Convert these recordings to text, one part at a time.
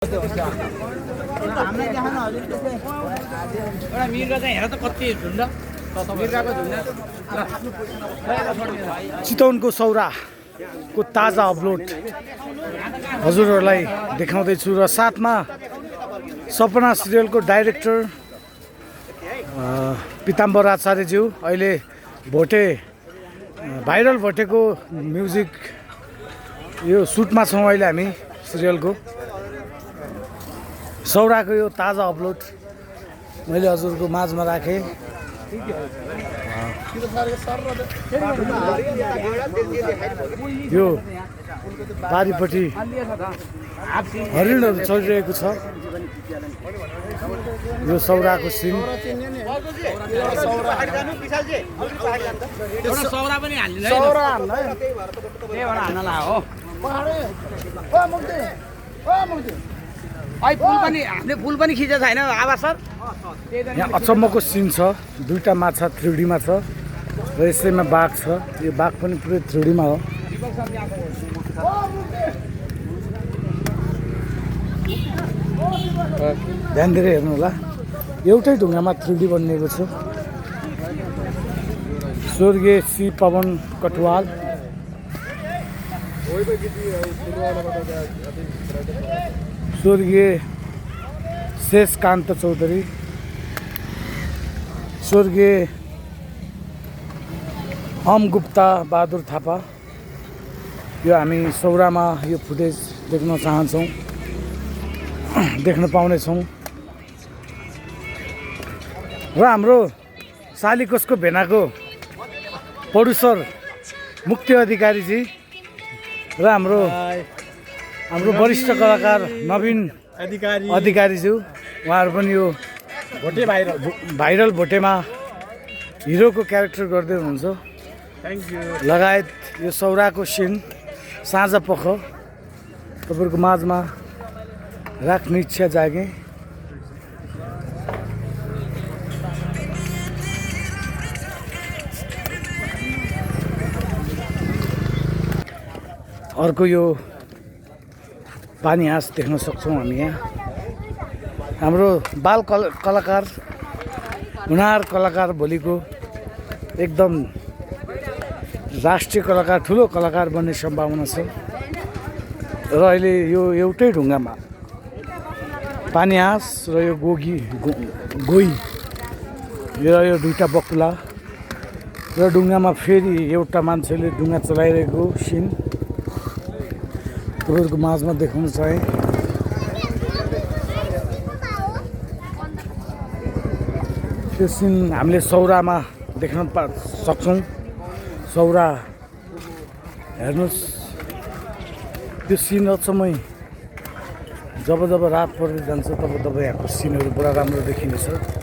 चितवनको सौराको ताजा अपलोड हजुरहरूलाई देखाउँदैछु र साथमा सपना सिरियलको डाइरेक्टर पिताम्बर आचार्यज्यू अहिले भोटे भाइरल भोटेको म्युजिक यो सुटमा छौँ अहिले हामी सिरियलको सौराको यो ताजा अपलोड मैले हजुरको माझमा राखेँ। यो बारीपट्टि हरिणहरू चलिरहेको छ। यो सौराको सिन फुल पनि खिचेको छैन आवाज सर। यहाँ अचम्मको सिन छ। दुईटा माछा 3D मा छ र यसैमा बाघ छ। यो बाघ पनि पुरै 3D मा हो। ध्यान दिएर हेर्नु होला। एउटै ढुङ्गामा 3D बनिएको छ। स्वर्गीय श्री पवन कटवाल, स्वर्गीय शेषकान्त चौधरी, स्वर्गीय अम गुप्ता बहादुर थापा। यो हामी सौरामा यो फुटेज देख्न चाहन्छौँ, देख्न पाउनेछौँ। र हाम्रो शालिकोसको भेनाको प्रोड्युसर मुक्ति अधिकारीजी र हाम्रो वरिष्ठ कलाकार नवीन अधिकारीज्यू, उहाँहरू पनि यो भोटे भाइरल भोटेमा हिरोको क्यारेक्टर गर्दै हुनुहुन्छ। लगायत यो सौराको सिन साँझ पख तपाईँहरूको माझमा राख्ने इच्छा जागे। अर्को यो पानी हाँस देख्न सक्छौँ हामी यहाँ। हाम्रो बाल कलाकार हुनार कलाकार भोलिको एकदम राष्ट्रिय कलाकार, ठुलो कलाकार बन्ने सम्भावना छ। र अहिले यो एउटै ढुङ्गामा पानी हाँस र यो गोही र यो दुईटा बकुला र ढुङ्गामा फेरि एउटा मान्छेले ढुङ्गा चलाइरहेको सिन तपाईँहरूको माझमा देखाउन चाहे। त्यो सिन हामीले सौरामा देख्न सक्छौँ। सौरा हेर्नुहोस्, त्यो सिन अचम्मै जब रात पर्दै जान्छ तब यहाँको सिनहरू बडा राम्रो देखिनेछ।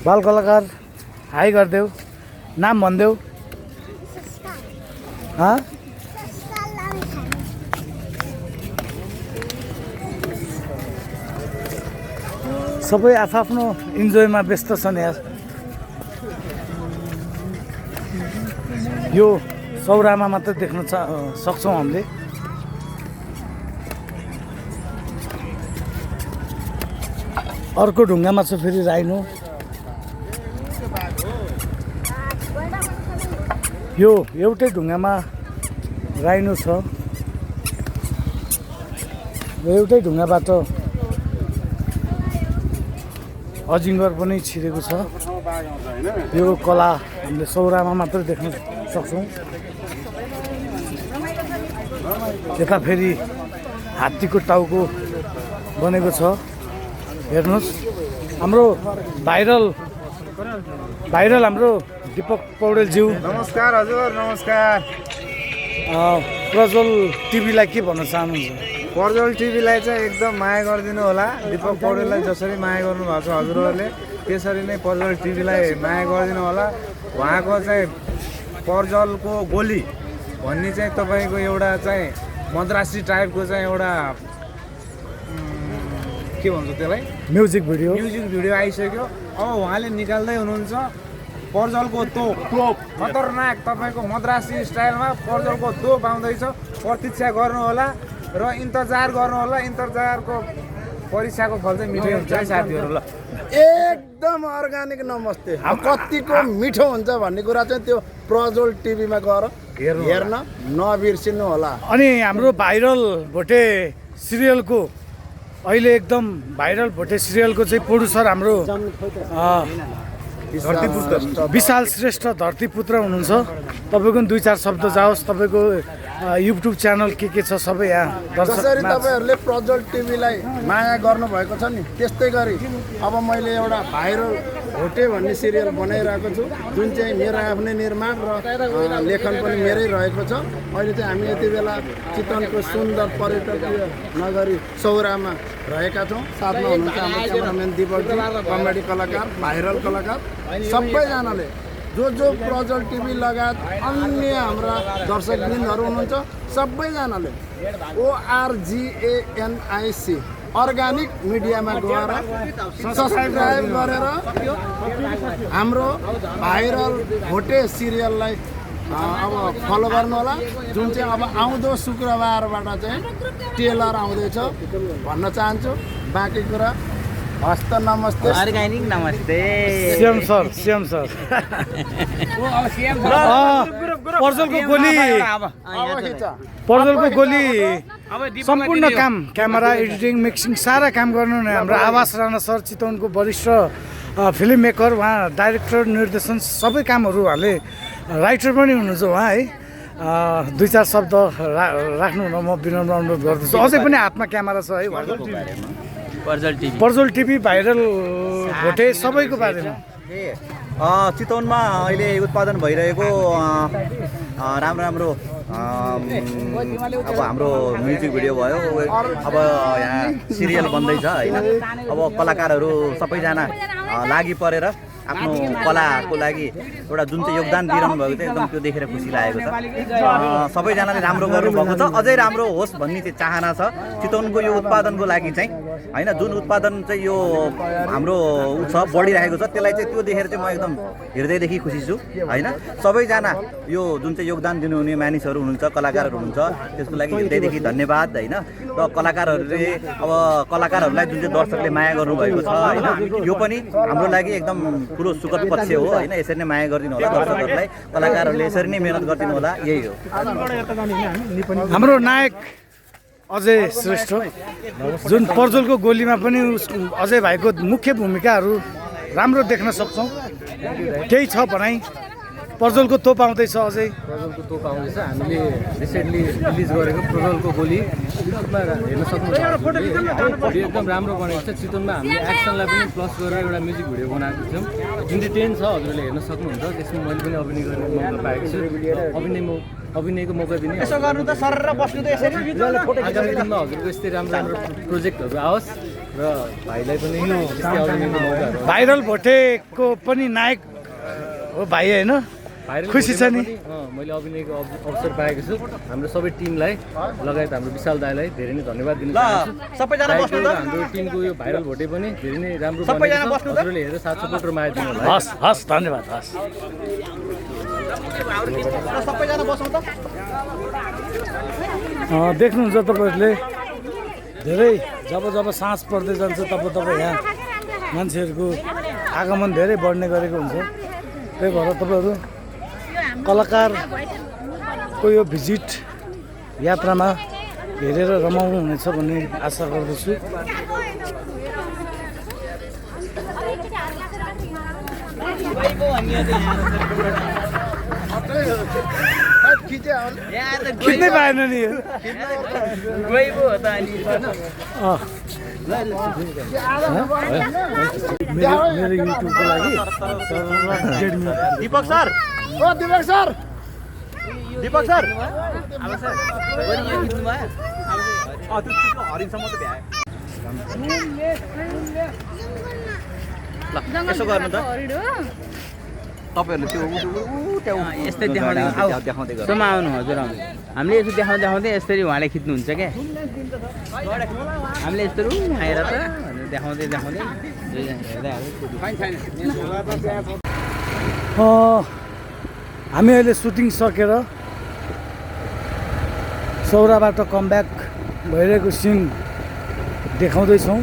बाल कलाकार हाई गरिदेऊ, नाम भनिदेऊ। सबै आफ्नो इन्जोयमा व्यस्त छन् यार। यो सौरामा मात्र देख्न सक्छौँ हामीले। अर्को ढुङ्गामा छ फेरि राइनो। यो एउटै ढुङ्गामा राइनो छ र एउटै ढुङ्गाबाट अजिङ्गर पनि छिरेको छ। यो कला हामीले सौरामा मात्र देख्न सक्छौँ। यता फेरि हात्तीको टाउको बनेको छ। हेर्नुहोस्, हाम्रो भाइरल हाम्रो दीपक पौडेलज्यू, नमस्कार हजुर। नमस्कार। प्रज्वल टिभीलाई के भन्न चाहनुहुन्छ? प्रज्वल टिभीलाई चाहिँ एकदम माया गरिदिनु होला। दीपक पौडेललाई जसरी माया गर्नुभएको छ हजुरहरूले त्यसरी नै प्रज्वल टिभीलाई माया गरिदिनु होला। उहाँको चाहिँ प्रज्वलको गोली भन्ने चाहिँ तपाईँको एउटा चाहिँ मद्रासी टाइपको चाहिँ एउटा के भन्छ त्यसलाई म्युजिक भिडियो म्युजिक भिडियो आइसक्यो अब उहाँले निकाल्दै हुनुहुन्छ पर्जलको तोप खतरनाक तपाईँको मद्रासी स्टाइलमा पर्जलको तोप आउँदैछ प्रतीक्षा गर्नुहोला र इन्तजार गर्नुहोला इन्तजारको परीक्षाको फल चाहिँ मिठै हुन्छ है साथीहरू ल एकदम अर्ग्यानिक नमस्ते कतिको मिठो हुन्छ भन्ने कुरा चाहिँ त्यो प्रज्वल टिभीमा गएर हेर्न नबिर्सिनु होला। अनि हाम्रो भाइरल भोटे सिरियलको अहिले एकदम भाइरल भोटे सिरियलको चाहिँ प्रोड्युसर हाम्रो विशाल श्रेष्ठ धरतीपुत्र हुनुहुन्छ। तपाईँको दुई चार शब्द जाओस्, तपाईँको युट्युब च्यानल के छ सबै यहाँ जसरी तपाईँहरूले प्रज्वल टिभीलाई माया गर्नुभएको छ नि त्यस्तै गरी अब मैले एउटा भाइरल भोटे भन्ने सिरियल बनाइरहेको छु जुन चाहिँ मेरो आफ्नै निर्माण र लेखन पनि मेरै रहेको छ। अहिले चाहिँ हामी यति बेला चितवनको सुन्दर पर्यटकीय नगरी सौरामा रहेका छौँ। साथमा हुनुहुन्छ हाम्रो क्यामेराम्यान दिपकजी, कमेडी कलाकार, भाइरल कलाकार सबैजनाले जो प्रज्वल टिभी लगायत अन्य हाम्रा दर्शकवृन्दहरू हुनुहुन्छ सबैजनाले ORGANIC अर्ग्यानिक मिडियामा गएर सब्सक्राइब गरेर हाम्रो भाइरल भोटे सिरियललाई अब फलो गर्नुहोला। जुन चाहिँ अब आउँदो शुक्रबारबाट चाहिँ टेलर आउँदैछ भन्न चाहन्छु। बाँकी कुरा हस्त नमस्ते अर्ग्यानिक नमस्ते सिएम सर पर्जलको गोली सम्पूर्ण काम क्यामेरा एडिटिङ मिक्सिङ सारा काम गर्नु नै हाम्रो आवास राणा सर चितवनको वरिष्ठ फिल्म मेकर, उहाँ डाइरेक्टर निर्देशन सबै कामहरू उहाँले राइटर पनि हुनुहुन्छ उहाँ है। दुई चार शब्द राख्नु न म विनम्र अनुरोध गर्दछु। अझै पनि हातमा क्यामेरा छ है पर्जल टिभी भाइरल भोटे सबैको बारेमा चितवनमा अहिले उत्पादन भइरहेको राम्रो अब हाम्रो म्युजिक भिडियो भयो, अब यहाँ सिरियल बन्दैछ होइन। अब कलाकारहरू सबैजना लागि परेर आफ्नो कलाको लागि एउटा जुन चाहिँ योगदान दिइरहनु भएको थियो एकदम त्यो देखेर खुसी लागेको छ। सबैजनाले राम्रो गर्नुभएको छ, अझै राम्रो होस् भन्ने चाहिँ चाहना छ चितवनको यो उत्पादनको लागि चाहिँ होइन। जुन उत्पादन चाहिँ यो हाम्रो छ बढिरहेको छ त्यसलाई चाहिँ त्यो देखेर चाहिँ म एकदम हृदयदेखि खुसी छु होइन। सबैजना यो जुन चाहिँ योगदान दिनुहुने मानिसहरू हुनुहुन्छ, कलाकारहरू हुनुहुन्छ, त्यसको लागि हृदयदेखि धन्यवाद होइन। र कलाकारहरूले अब कलाकारहरूलाई जुन चाहिँ दर्शकले माया गर्नुभएको छ होइन, यो पनि हाम्रो लागि एकदम ठुलो सुखद पक्ष हो होइन। यसरी नै माया गरिदिनु होला दर्शकहरूलाई, कलाकारहरूले यसरी नै मेहनत गरिदिनु होला, यही हो। हाम्रो नायक अजय श्रेष्ठ जुन पर्जलको गोलीमा पनि अजय भाइको मुख्य भूमिकाहरू राम्रो देख्न सक्छौँ। केही छ भनाइ पर्जलको तोप आउँदैछ, अझै प्रज्वलको तोप आउँदैछ। हामीले रिसेन्टली रिलिज गरेको प्रज्वलको गोली युट्युबमा हेर्न सक्नुहुन्छ। भिडियो एकदम राम्रो बनेको छ। चितवनमा हामीले एक्सनलाई पनि प्लस गरेर एउटा म्युजिक भिडियो बनाएको थियौँ जुन चाहिँ 10 छ, हजुरले हेर्न सक्नुहुन्छ। त्यसमा मैले पनि अभिनय गर्ने मौका पाएको छु। अभिनयको मौका दिने यसो गर्नु त सर र बस्नु त यसरी आगामी दिनमा हजुरको यस्तै राम्रो प्रोजेक्टहरू आओस् र भाइलाई पनि यस्तै अभिनयको मौकाहरू। भाइरल भोटेको पनि नायक हो भाइ होइन, खुसी छ नि। मैले अभिनयको अवसर पाएको छु। हाम्रो सबै टिमलाई लगायत हाम्रो विशाल दाइलाई धेरै नै धन्यवाद दिन चाहन्छु। सबैजना बस्नु त। हाम्रो टिमको यो भाइरल भोटे पनि धेरै नै राम्रो हजुरले हेरेर साथ सपोर्ट र माया दिनु होला। हस् धन्यवाद हस्। सबैजना बस्नु त। देख्नुहुन्छ तपाईँहरूले धेरै जब साँझ पर्दै जान्छ तब यहाँ मान्छेहरूको आगमन धेरै बढ्ने गरेको हुन्छ। त्यही भएर तपाईँहरू कलाकारको यो भिजिट यात्रामा हेरेर रमाउनु हुनेछ भन्ने आशा गर्दछु। खिच्नै पाएन नि यो। मेरो युट्युबको लागि दिपक सर यसो गर्नु त तपाईँहरूले त्यो यस्तै देखाउँदै गर्नु हजुर। हामीले यसो देखाउँदै यसरी उहाँले खिच्नुहुन्छ क्या हामीले यस्तो आएर त भनेर देखाउँदै हामी अहिले सुटिङ सकेर सौराबाट कमब्याक भइरहेको सिन देखाउँदैछौँ।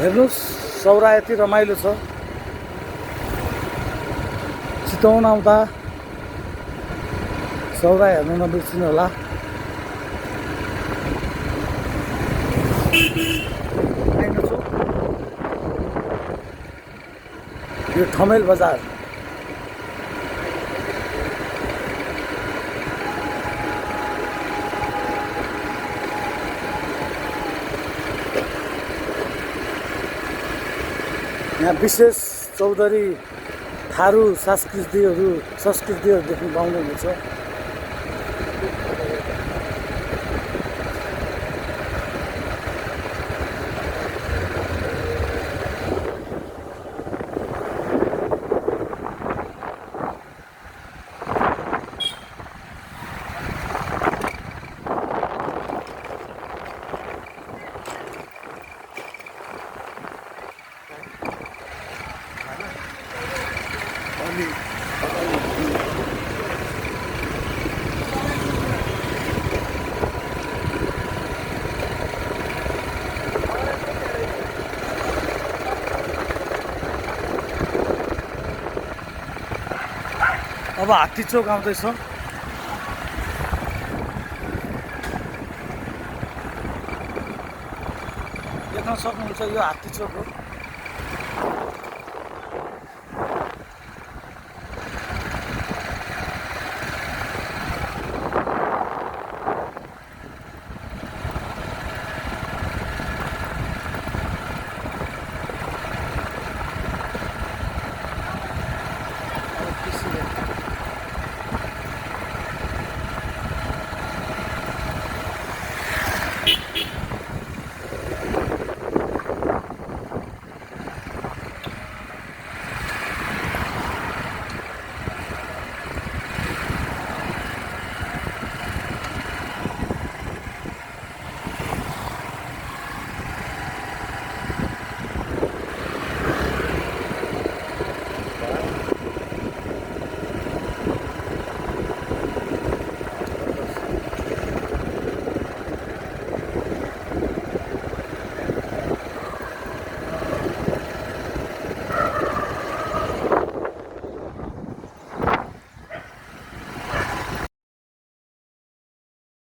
हेर्नुहोस् सौरा यति रमाइलो छ। चितवन आउँदा सौरा हेर्नु नबिर्सिनु होला। यो ठमेल बजार यहाँ विशेष चौधरी थारू संस्कृतिहरू देख्न पाउनुहुन्छ। अब हात्तीचोक आउँदैछ। देख्न सक्नुहुन्छ यो हात्तीचोक हो।